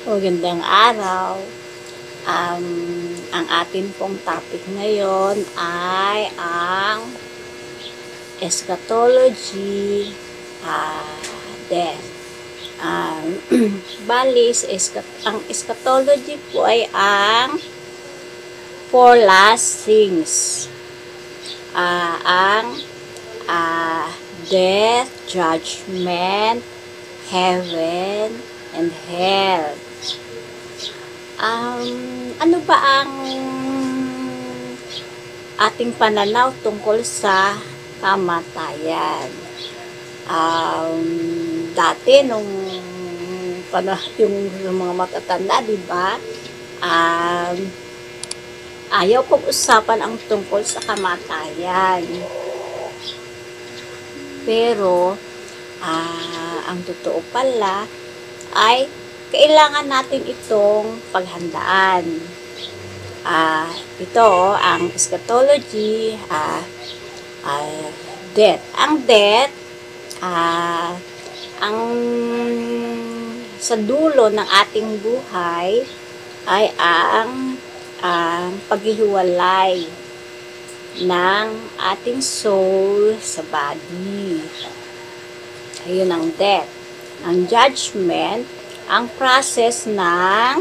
Magandang araw. Ang atin pong topic ngayon ay ang eschatology, death. Balis, ang eschatology po ay ang four last things. Ang death, judgment, heaven, and hell. Ano ba ang ating pananaw tungkol sa kamatayan? Dati nung yung mga matatanda, di ba? Ayaw pag-usapan ang tungkol sa kamatayan. Pero ang totoo pala ay kailangan natin itong paghandaan. Ito ang eschatology, death. Ang death, ang sa dulo ng ating buhay ay ang paghihiwalay ng ating soul sa body. Ayun ang death. Ang judgment, ang process ng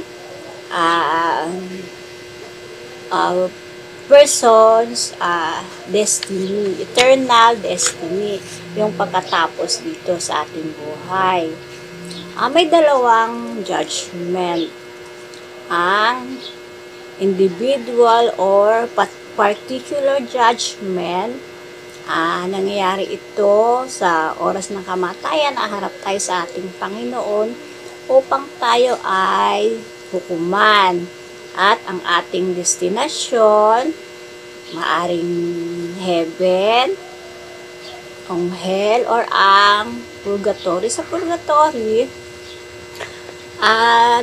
person's destiny, eternal destiny, yung pagkatapos dito sa ating buhay. May dalawang judgment. Ang individual or particular judgment, nangyayari ito sa oras ng kamatayan, harap tayo sa ating Panginoon upang tayo ay hukuman. At ang ating destinasyon, maaring heaven, ang hell, or ang purgatory. Sa purgatory,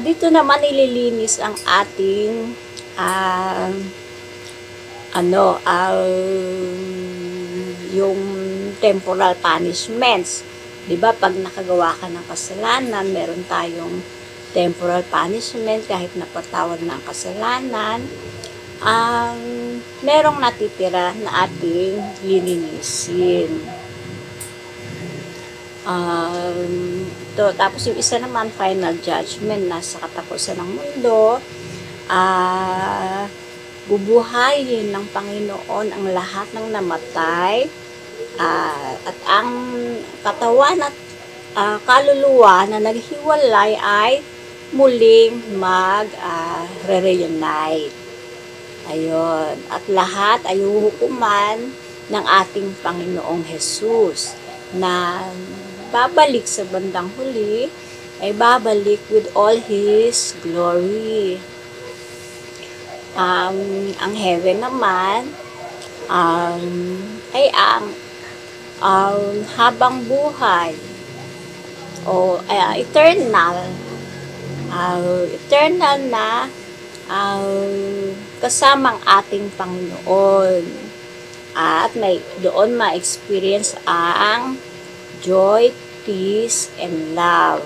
dito naman ililinis ang ating yung temporal punishments. Diba, pag nakagawa ka ng kasalanan, meron tayong temporal punishment kahit napatawad ng kasalanan. Merong natitira na ating lilinisin. Tapos yung isa naman, final judgment, nasa katapusan ng mundo. Bubuhayin ng Panginoon ang lahat ng namatay, at ang katawan at kaluluwa na naghiwalay ay muling mag-reunite. Ayun. At lahat ay huhukuman ng ating Panginoong Jesus na babalik sa bandang huli, ay babalik with all His glory. Ang heaven naman ay ang habang buhay o eternal na kasamang ating Panginoon, at doon ma-experience ang joy, peace, and love.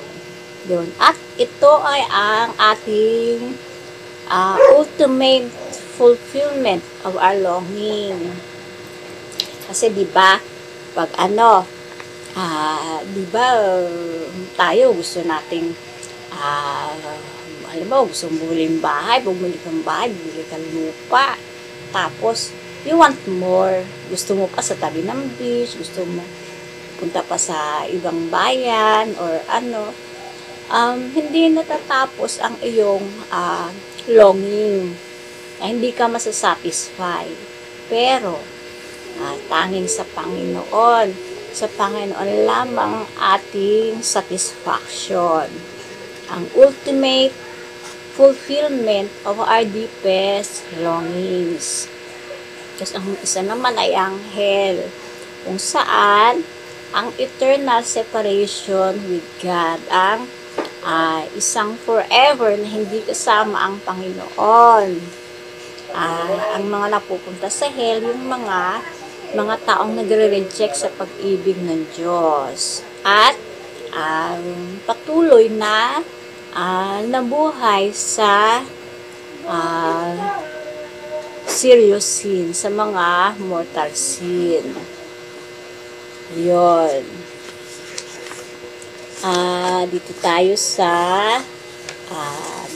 Doon. At ito ay ang ating ultimate fulfillment of our longing. Kasi diba, pag diba, tayo gusto nating halimbawa, gusto mong bumili bahay, bumili kang lupa, tapos you want more, gusto mo pa sa tabi ng beach, gusto mo punta pa sa ibang bayan or hindi natatapos ang iyong longing, hindi ka masasatisfy. Pero tanging sa Panginoon lamang ating satisfaction, ang ultimate fulfillment of our deepest longings. Kasi ang isa naman ay ang hell, kung saan ang eternal separation with God, ang isang forever na hindi kasama ang Panginoon. Ang mga napupunta sa hell, yung mga taong nagre-reject sa pag-ibig ng Diyos. At patuloy na nabuhay sa serious sin, sa mga mortal sin. Yun. Dito tayo sa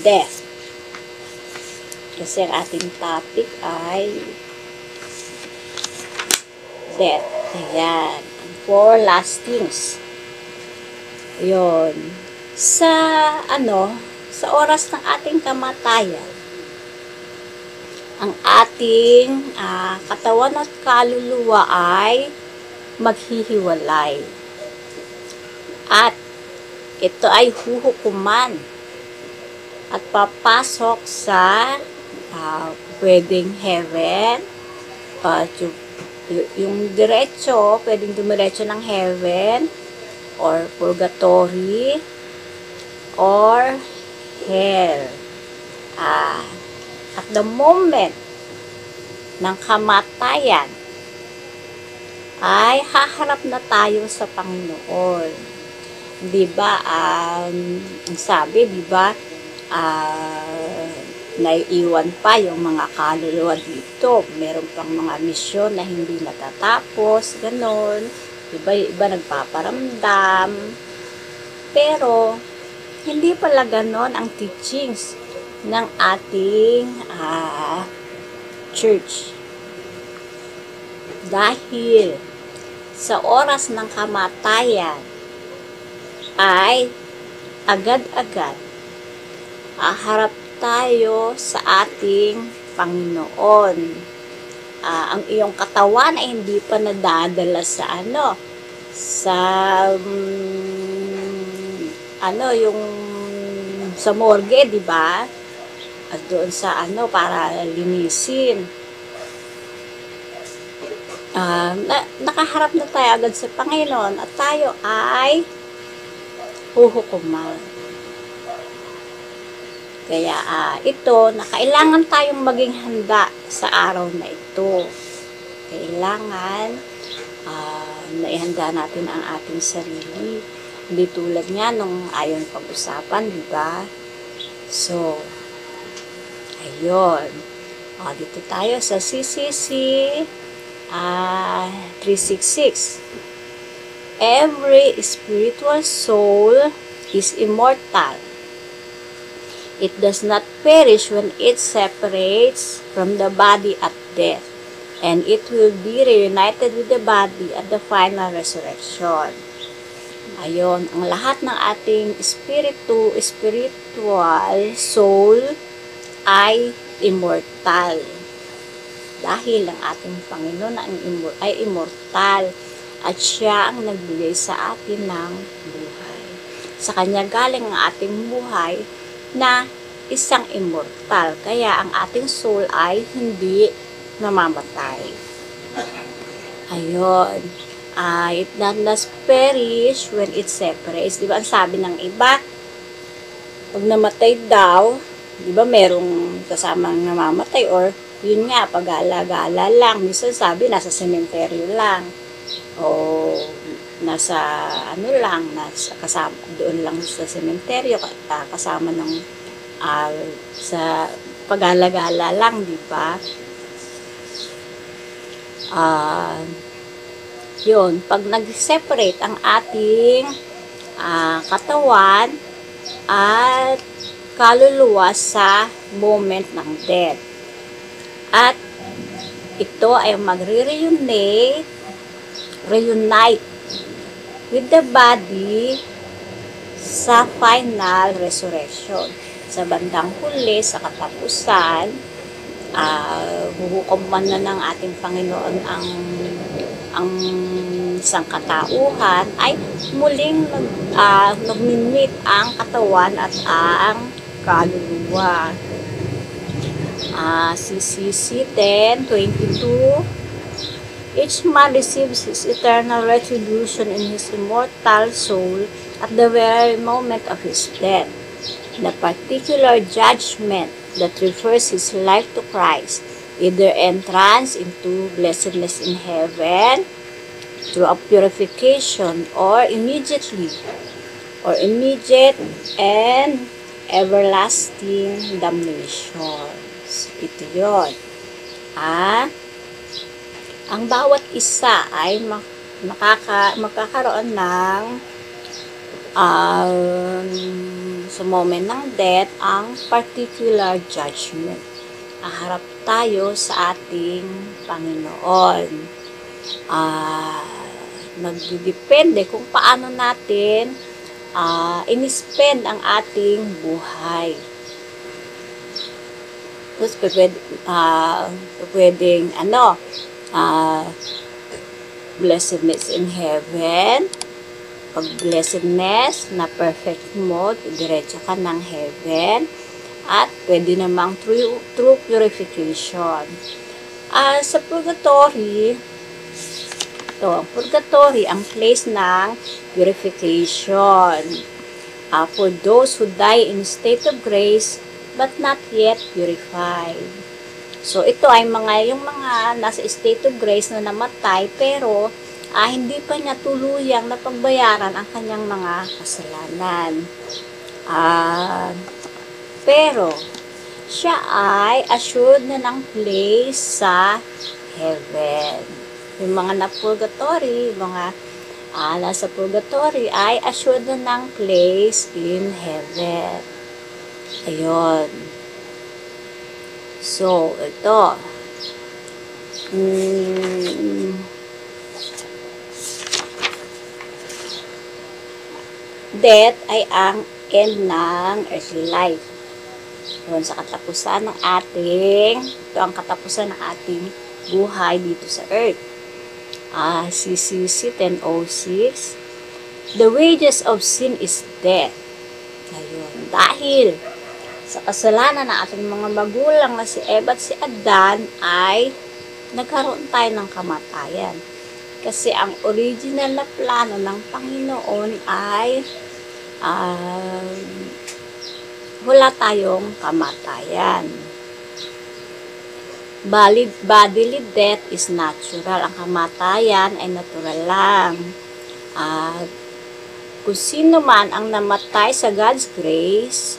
death. Kasi ang ating topic ay death. Ayan. 4 lastings. Yun. Sa oras ng ating kamatayan, ang ating katawan at kaluluwa ay maghihiwalay. At ito ay huhukuman at papasok sa pwedeng heaven, yung diretso, pwedeng dumiretso ng heaven, or purgatory, or hell. At the moment ng kamatayan, ay haharap na tayo sa Panginoon. Diba, ang sabi, diba, naiiwan pa yung mga kaluluwa dito. Meron pang mga misyon na hindi natatapos, ganon. Iba nagpaparamdam. Pero, hindi pala ganon ang teachings ng ating church. Dahil sa oras ng kamatayan ay agad-agad harap tayo sa ating Panginoon. Ang iyong katawan ay hindi pa nadadala sa yung sa morgue, di ba? At doon sa para linisin. Nakaharap na tayo agad sa Panginoon at tayo ay huhukuman. Kaya ito, na kailangan tayong maging handa sa araw na ito. Kailangan naihanda natin ang ating sarili. Hindi tulad nga nung ayon pag-usapan, di ba? So, ayun. Dito tayo sa CCC 366. Every spiritual soul is immortal. It does not perish when it separates from the body at death, and it will be reunited with the body at the final resurrection. Ayon, ang lahat ng ating spiritual soul ay immortal. Dahil ang ating Panginoon ay immortal at siya ang nagbigay sa atin ng buhay. Sa kanya galing ang ating buhay na isang immortal. Kaya ang ating soul ay hindi namamatay. Ayun. It does not perish when it separates. Diba ang sabi ng iba, pag namatay daw, diba merong kasamang namamatay, or yun nga, pag-gala-gala lang. Minsan sabi, nasa sementeryo lang. O nasa kasama doon lang sa sementeryo, kasama ng sa pag-alagala lang, di ba? Yun, pag nag-separate ang ating katawan at kaluluwa sa moment ng death, at ito ay magre-reunite with the body sa final resurrection. Sa bandang huli, sa katapusan, huhukuman na ng ating Panginoon ang sangkatauhan, ay muling nag-meet ang katawan at ang kaluluwa. CCC 10:22. Each man receives his eternal retribution in his immortal soul at the very moment of his death. The particular judgment that refers his life to Christ, either entrance into blessedness in heaven through a purification, or immediate and everlasting damnation. Ito yun. Ang bawat isa ay makakaroon ng sa moment ng death, ang particular judgment. Haharap tayo sa ating Panginoon. Nagdidepende kung paano natin in-spend ang ating buhay. Tapos pwedeng blessedness in heaven. Pag blessedness na perfect mo, diretso ka ng heaven. At pwede namang true purification. Sa purgatory, ang purgatory, ang place ng purification. For those who die in state of grace, but not yet purified. So, ito ay yung mga nasa state of grace na namatay, pero hindi pa niya tuluyang napagbayaran ang kanyang mga kasalanan. Pero, siya ay assured na ng place sa heaven. Yung mga na-purgatory, mga nasa purgatory ay assured na ng place in heaven. Ayun. So, ito. Death ay ang end ng earthly life. Yun, sa katapusan ng ito ang katapusan ng ating buhay dito sa earth. CCC 10:06. The wages of sin is death. Ayun, dahil sa kasalanan ng ating mga magulang na si Eva at si Adan ay nagkaroon tayo ng kamatayan. Kasi ang original na plano ng Panginoon ay wala tayong kamatayan. Bodily death is natural. Ang kamatayan ay natural lang. Kung sino man ang namatay sa God's grace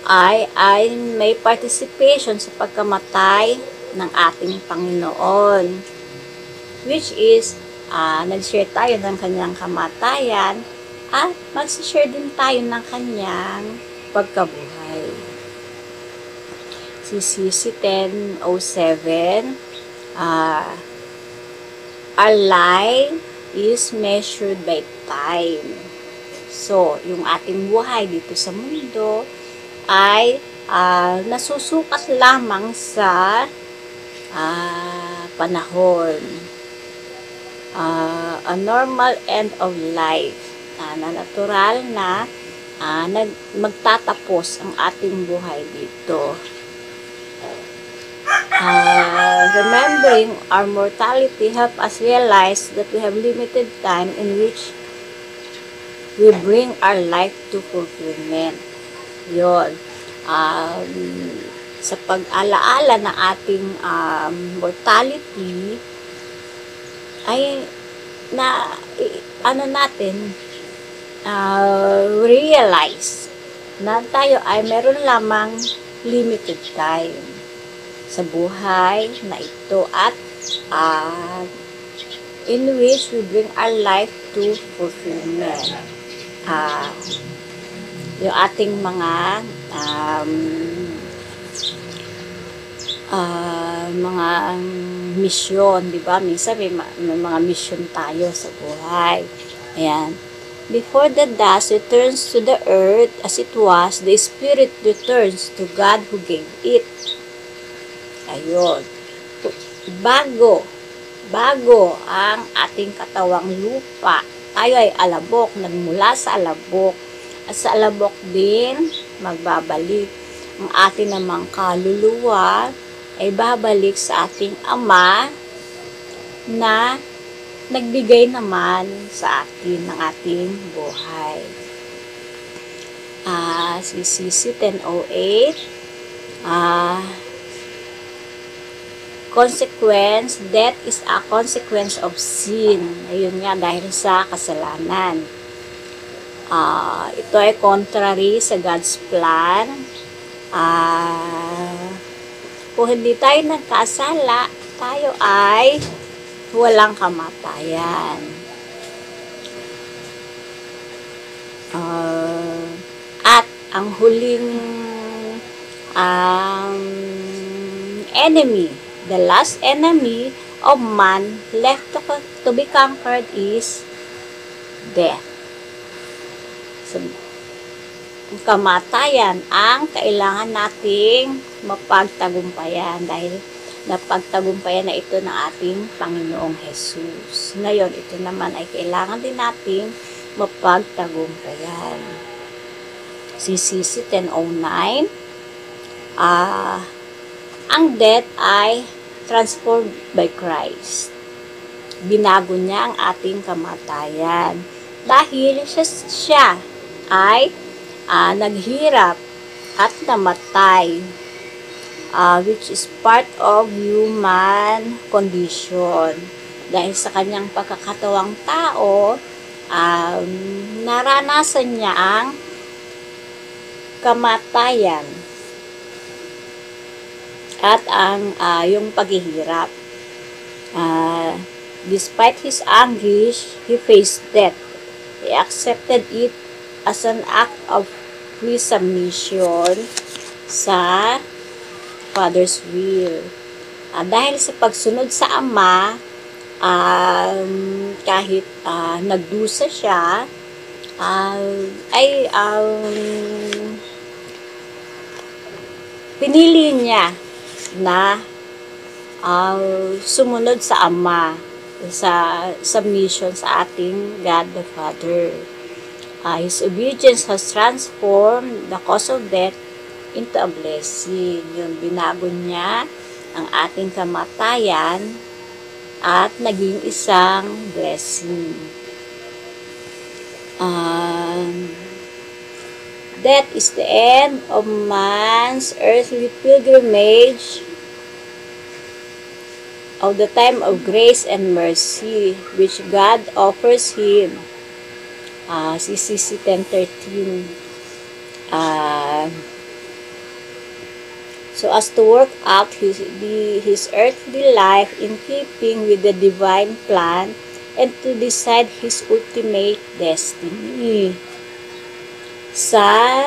ay may participation sa pagkamatay ng ating Panginoon, which is nag-share tayo ng kanyang kamatayan at mag-share din tayo ng kanyang pagkabuhay. CCC 10:07. Our life is measured by time. So, yung ating buhay dito sa mundo ay nasusukat lamang sa panahon. A normal end of life. Na natural na magtatapos ang ating buhay dito. Remembering our mortality help us realize that we have limited time in which we bring our life to fulfillment. Yun. Sa pag-alaala ng ating mortality ay realize na tayo ay meron lamang limited time sa buhay na ito at in which we bring our life to fulfillment. Yung ating mga misyon, di ba? Minsan may mga misyon tayo sa buhay. Ayan. Before the dust returns to the earth as it was, the spirit returns to God who gave it. Ayun. Bago ang ating katawang lupa, tayo ay alabok, nagmula sa alabok. At sa alabok din, magbabalik. Ang ating namang kaluluwa ay babalik sa ating Ama na nagbigay naman sa atin ng ating buhay. CCC 10:08. Consequence, death is a consequence of sin. Ayun nga, dahil sa kasalanan. Ito ay contrary sa God's plan. Kung hindi tayo nagkasala, tayo ay walang kamatayan. At ang huling enemy, the last enemy of man left to be conquered is death. So, kamatayan ang kailangan nating mapagtagumpayan dahil napagtagumpayan na ito ng ating Panginoong Jesus. Ngayon, ito naman ay kailangan din nating mapagtagumpayan. CCC 10:09, ang death ay transformed by Christ. Binago niya ang ating kamatayan dahil siya ay naghirap at namatay, which is part of human condition. Dahil sa kanyang pagkakatawang tao, naranasan niya ang kamatayan at ang yung paghihirap. Despite his anguish, he faced death. He accepted it as an act of submission sa Father's will. Dahil sa pagsunod sa Ama, kahit nagdusa siya, pinili niya na sumunod sa Ama, sa submission sa ating God the Father. His obedience has transformed the cause of death into a blessing. Yun, binago niya ang ating kamatayan at naging isang blessing. Death is the end of man's earthly pilgrimage of the time of grace and mercy which God offers him. CCC 10:13. So as to work out his earthly life in keeping with the divine plan and to decide his ultimate destiny. Sa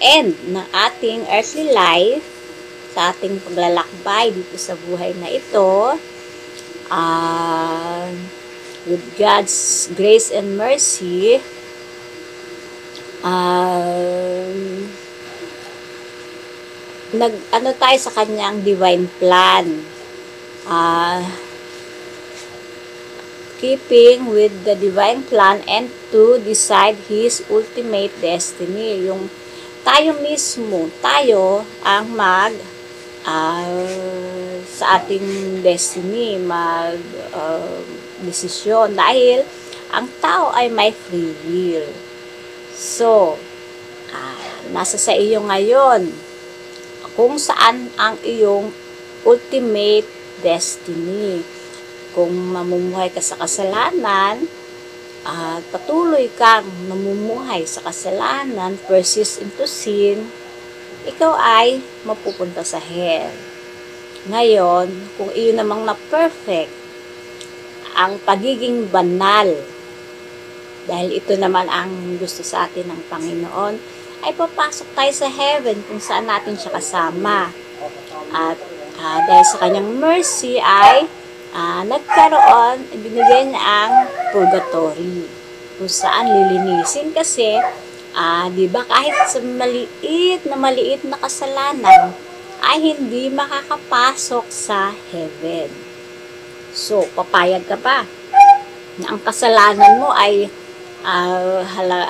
end ng ating earthly life, sa ating paglalakbay dito sa buhay na ito, with God's grace and mercy, nag-ano tayo sa kanyang divine plan. Keeping with the divine plan and to decide his ultimate destiny. Yung tayo mismo, tayo ang sa ating destiny, desisyon dahil ang tao ay may free will. So, nasa sa iyo ngayon kung saan ang iyong ultimate destiny. Kung mamumuhay ka sa kasalanan, patuloy kang namumuhay sa kasalanan, persist into sin, ikaw ay mapupunta sa hell. Ngayon, kung iyon namang na-perfect, ang pagiging banal, dahil ito naman ang gusto sa atin ng Panginoon, ay papasok tayo sa heaven kung saan natin siya kasama. At dahil sa kanyang mercy ay nagkaroon, ibinigay niya ang purgatory, kung saan lilinisin kasi, di ba kahit sa maliit na kasalanan, ay hindi makakapasok sa heaven. So, papayag ka ba na ang kasalanan mo ay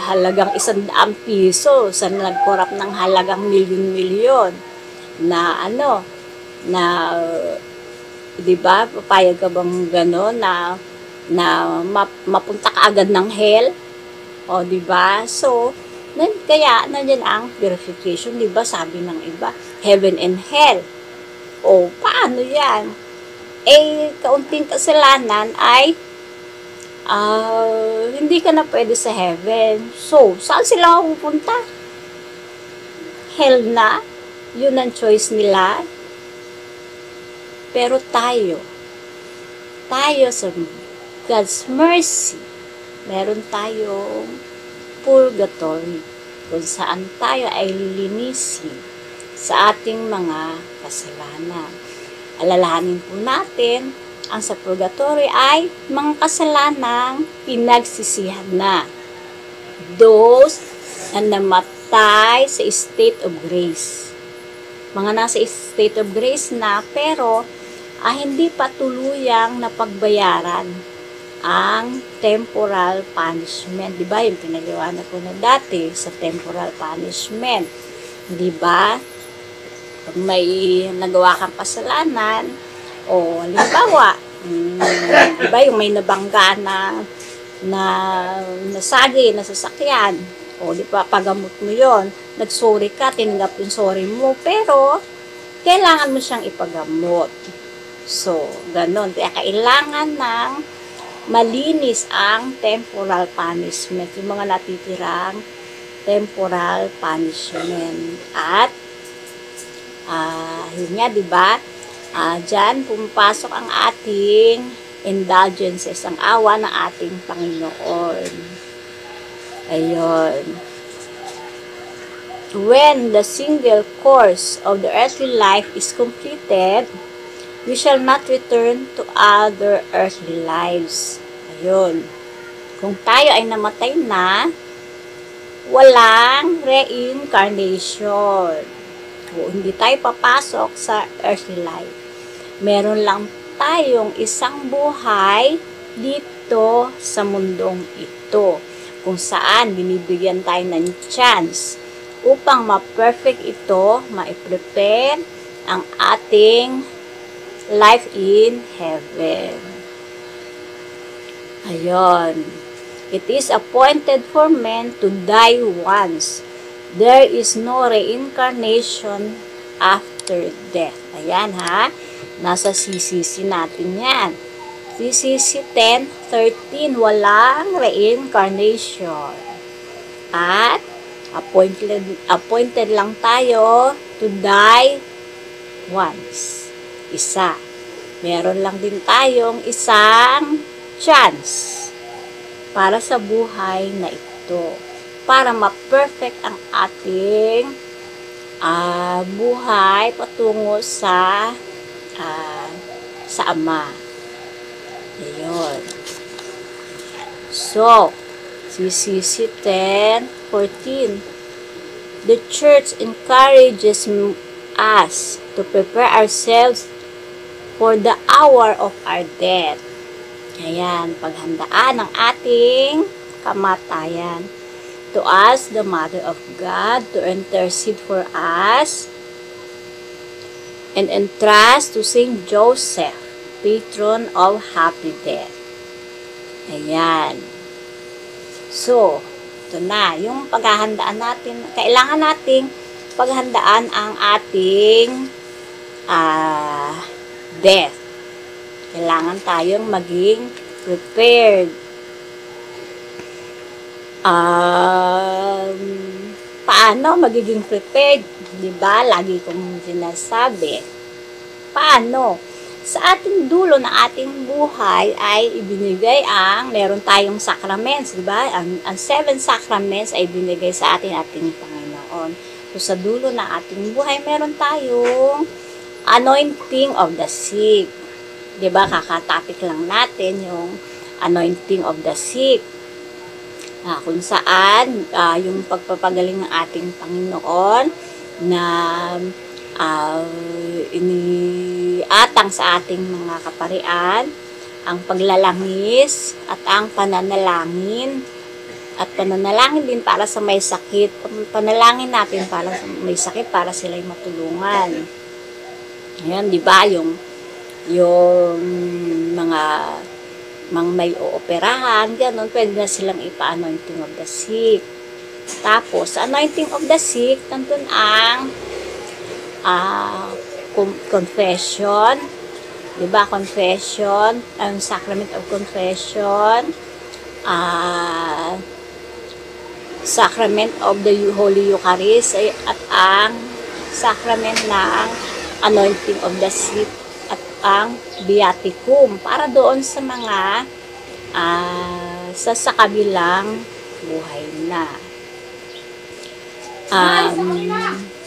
halagang 100 piso sa nagkorap ng halagang milyon-milyon na di ba, papayag ka bang gano'n na mapunta ka agad ng hell? O, di ba? So, kaya nandiyan ang purification, di ba? Sabi ng iba, heaven and hell. O, paano yan? Kaunting kasalanan ay hindi ka na pwede sa heaven. So, saan sila pupunta? Hell na? Yun ang choice nila. Pero tayo sa God's mercy, meron tayong purgatory kung saan tayo ay lilinisin sa ating mga kasalanan. Alalahanin po natin, ang sa purgatory ay mga kasalanang pinagsisihan na. Those na namatay sa state of grace. Mga nasa state of grace na pero hindi pa tuluyang napagbayaran ang temporal punishment. Diba? Yung pinaliwanag ko na dati sa temporal punishment. Diba? Pag may nagawa kang kasalanan, o halimbawa, diba yung may nabangga na nasagi, na sasakyan, o di ba, pagamot mo yon, nagsorry ka, tinanggap yung sorry mo, pero kailangan mo siyang ipagamot. So, ganun. Kaya kailangan ng malinis ang temporal punishment, yung mga natitirang temporal punishment. At, yun nga, diba? Diyan, pumapasok ang ating indulgences, ang awa ng ating Panginoon. Ayun. When the single course of the earthly life is completed, we shall not return to other earthly lives. Ayun. Kung tayo ay namatay na, walang reincarnation. O, hindi tayo papasok sa earthly life. Meron lang tayong isang buhay dito sa mundong ito, kung saan binibigyan tayo ng chance upang ma-perfect ito, ma-prepare ang ating life in heaven. Ayun. It is appointed for men to die once. There is no reincarnation after death. Ayan ha. Nasa CCC natin yan. CCC 10:13. Walang reincarnation. At appointed lang tayo to die once. Isa. Meron lang din tayong isang chance para sa buhay na ito. Para ma-perfect ang ating buhay patungo sa Ama. Ayun. So, CCC 10:14. The Church encourages us to prepare ourselves for the hour of our death. Ayan, paghandaan ng ating kamatayan. To ask the Mother of God to intercede for us and entrust to Saint Joseph, patron of happy death. Ayan. So, ito na, yung paghahandaan natin, kailangan nating paghandaan ang ating death. Kailangan tayong maging prepared. Paano magiging prepared? Diba? Lagi kong sinasabi. Paano? Sa ating dulo ng ating buhay ay ibinigay meron tayong sacraments, diba? Ang 7 sacraments ay binigay sa ating Panginoon. So, sa dulo ng ating buhay, meron tayong anointing of the sick. Diba? Kakatapik lang natin yung anointing of the sick. Kung saan yung pagpapagaling ng ating Panginoon na iniatang sa ating mga kaparian, ang paglalangis at ang pananalangin, at pananalangin din para sa may sakit. Panalangin natin para sa may sakit para sila'y matulungan. Ayan, di ba? Yung mga may ooperahan, gano'n, pwede na silang ipa-anointing of the sick. Tapos, anointing of the sick, nandun ang confession, diba? Confession, ang sacrament of confession, ah, Sacrament of the Holy Eucharist at ang Sacrament ng Anointing of the Sick at ang Viaticum para doon sa mga sa kabilang buhay na.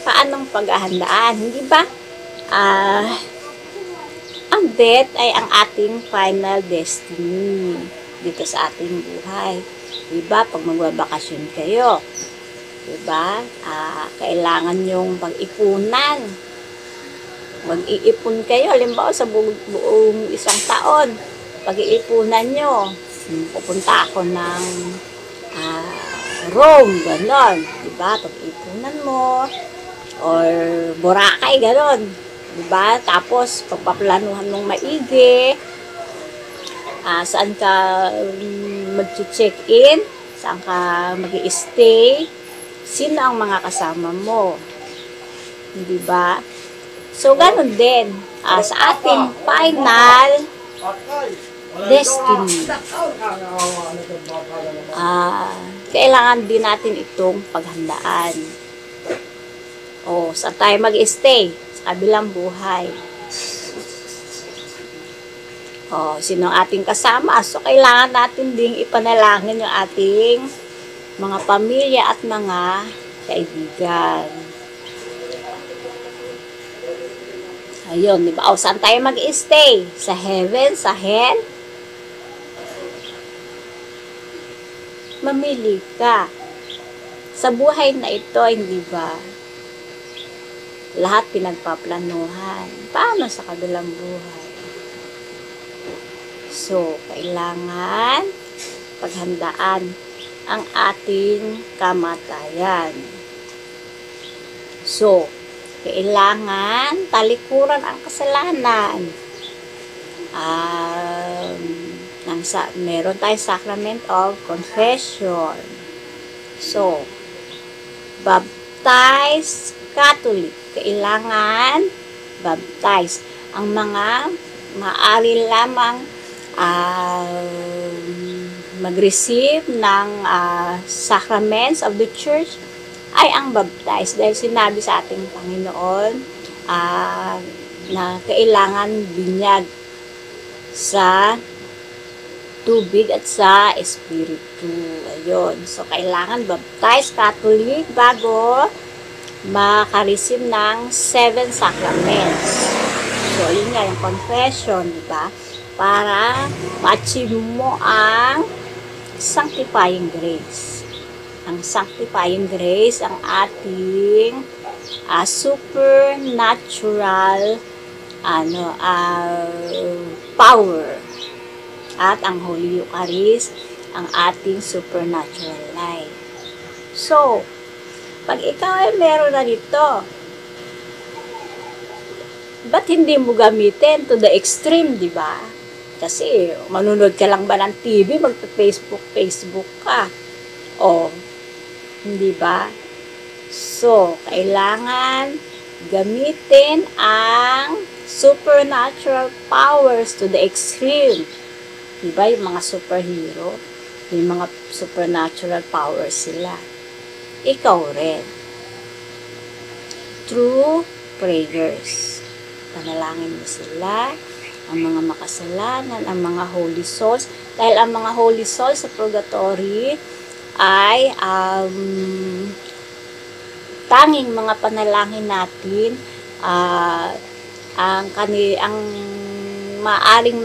Paanong paghahandaan? Hindi ba? Ang death ay ang ating final destiny dito sa ating buhay. Diba? Pag magbabakasyon kayo, diba? Kailangan yung pag-ipunan. Mag-iipon kayo, halimbawa sa buong isang taon, pag-iipunan nyo. Pupunta ako ng Rome, gano'n. Diba? Pag-iipunan mo, or Boracay, gano'n. Diba? Tapos, pagpaplanuhan mong maigi, saan ka mag-check-in, saan ka mag-i-stay, sino ang mga kasama mo. Hindi ba? So, ganun din sa ating final destiny. Kailangan din natin itong paghandaan. Saan tayo mag-i-stay? Sa kabilang buhay. Sino ang ating kasama? So, kailangan natin ding ipanalangin yung ating mga pamilya at mga kaibigan. Ayun, di ba? Saan tayo mag-stay? Sa heaven? Sa hell? Mamili ka. Sa buhay na ito, hindi ba? Lahat pinagpaplanuhan. Paano sa kabilang buhay? So, kailangan paghandaan ang ating kamatayan. So, kailangan talikuran ang kasalanan. Meron tayong Sacrament of Confession. So, baptize Catholic. Kailangan baptize. Ang mga maaari lamang mag-receive ng sacraments of the church ay ang baptize. Dahil sinabi sa ating Panginoon na kailangan binyag sa tubig at sa espiritu. Ayun. So, kailangan baptize Catholic bago makareceive ng 7 sacraments. So, yun nga yung confession, di ba? Para ma-achieve mo ang sanctifying grace. Ang sanctifying grace, ang ating supernatural power. At ang Holy Eucharist, ang ating supernatural life. So, pag ikaw ay meron na nito, ba't hindi mo gamitin to the extreme, di ba? Kasi, manunod ka lang ba ng TV, magpa-Facebook ka? Hindi ba? So, kailangan gamitin ang supernatural powers to the extreme. Di ba? Yung mga superhero, yung mga supernatural powers sila. Ikaw rin. Through prayers. Panalangin mo sila, ang mga makasalanan, ang mga holy souls. Dahil ang mga holy souls sa purgatory ay tanging mga panalangin natin ang maaring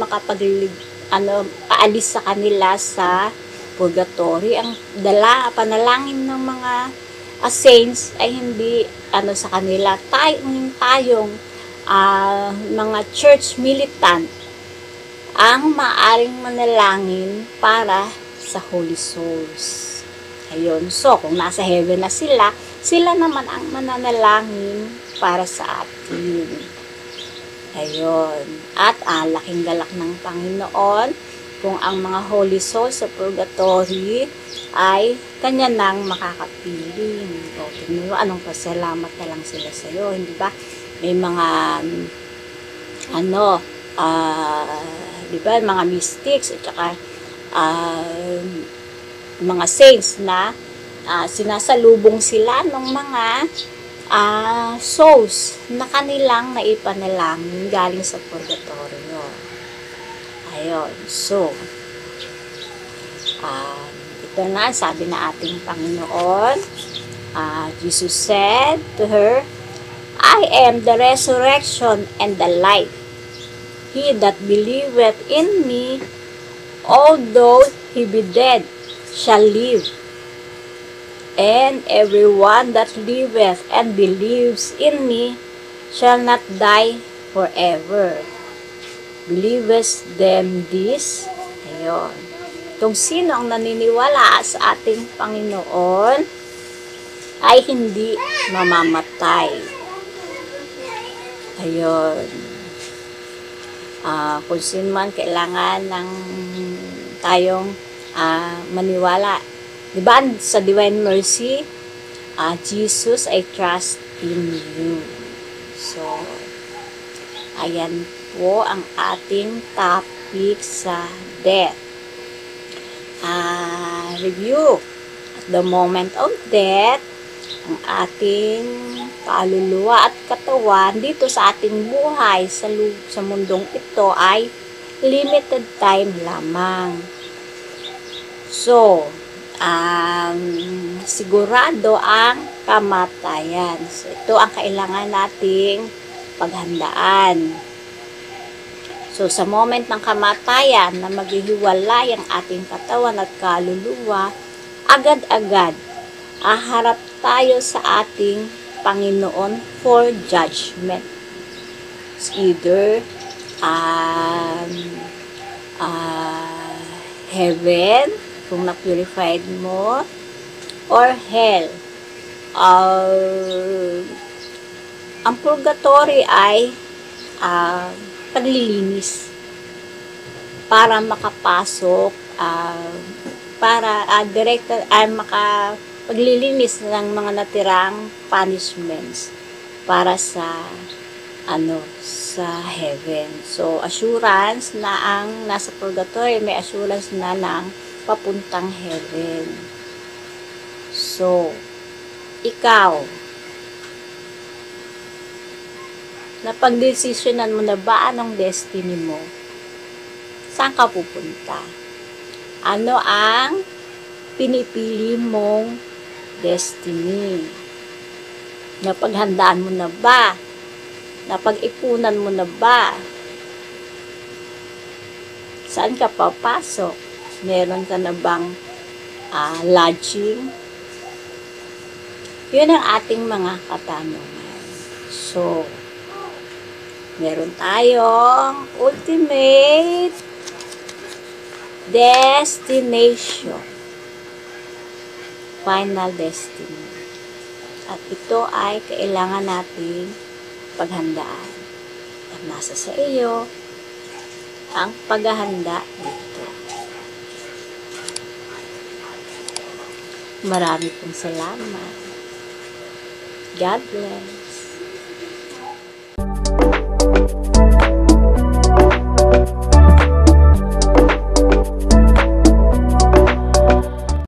paalis sa kanila sa purgatory. Ang panalangin ng mga saints ay hindi sa kanila. Tayong mga church militant ang maaring manalangin para sa holy souls. Ayun. So, kung nasa heaven na sila naman ang mananalangin para sa atin. Ayun. At laking galak ng Panginoon kung ang mga holy souls sa purgatory ay kanya nang makakapiling. Tingnan mo, anong pasalamat na lang sila sa iyo, hindi ba? May mga di ba, mga mystics at saka mga saints na sinasalubong sila ng mga souls na kanilang naipanalangin galing sa purgatorio. Ayun. So, ito na, sabi na ating Panginoon, Jesus said to her, I am the resurrection and the life. He that believeth in me, although he be dead, shall live. And everyone that liveth and believes in me shall not die forever. Believest them this? Ayun. Kung sino ang naniniwala sa ating Panginoon ay hindi mamamatay. Ayun. Kung sino man kailangan ng tayong maniwala. Diba sa Divine Mercy, Jesus, I trust in you. So, ayan po ang ating topic sa death. Review. At the moment of death, ang ating kaluluwa at katawan dito sa ating buhay sa mundong ito ay limited time lamang. So, sigurado ang kamatayan. So, ito ang kailangan nating paghandaan. So, sa moment ng kamatayan na maghihiwalay ang ating katawan at kaluluwa, agad-agad aharap tayo sa ating Panginoon for judgment. It's either heaven, kung na-purified mo, or hell. Ang purgatory ay paglilinis para makapasok paglilinis ng mga natirang punishments para sa heaven. So assurance na ang nasa purgatory may assurance na ng papuntang heaven. So ikaw, napagdesisyonan mo na ba anong destiny mo? Saan ka pupunta? Ano ang pinipili mong destiny? Napaghandaan mo na ba? Napag-ipunan mo na ba? Saan ka papasok? Meron ka na bang lodging? Yun ang ating mga katanungan. So, meron tayong ultimate destination. Final destiny. At ito ay kailangan nating paghandaan. At nasa sa iyo ang paghahanda dito. Marami pong salamat. God bless.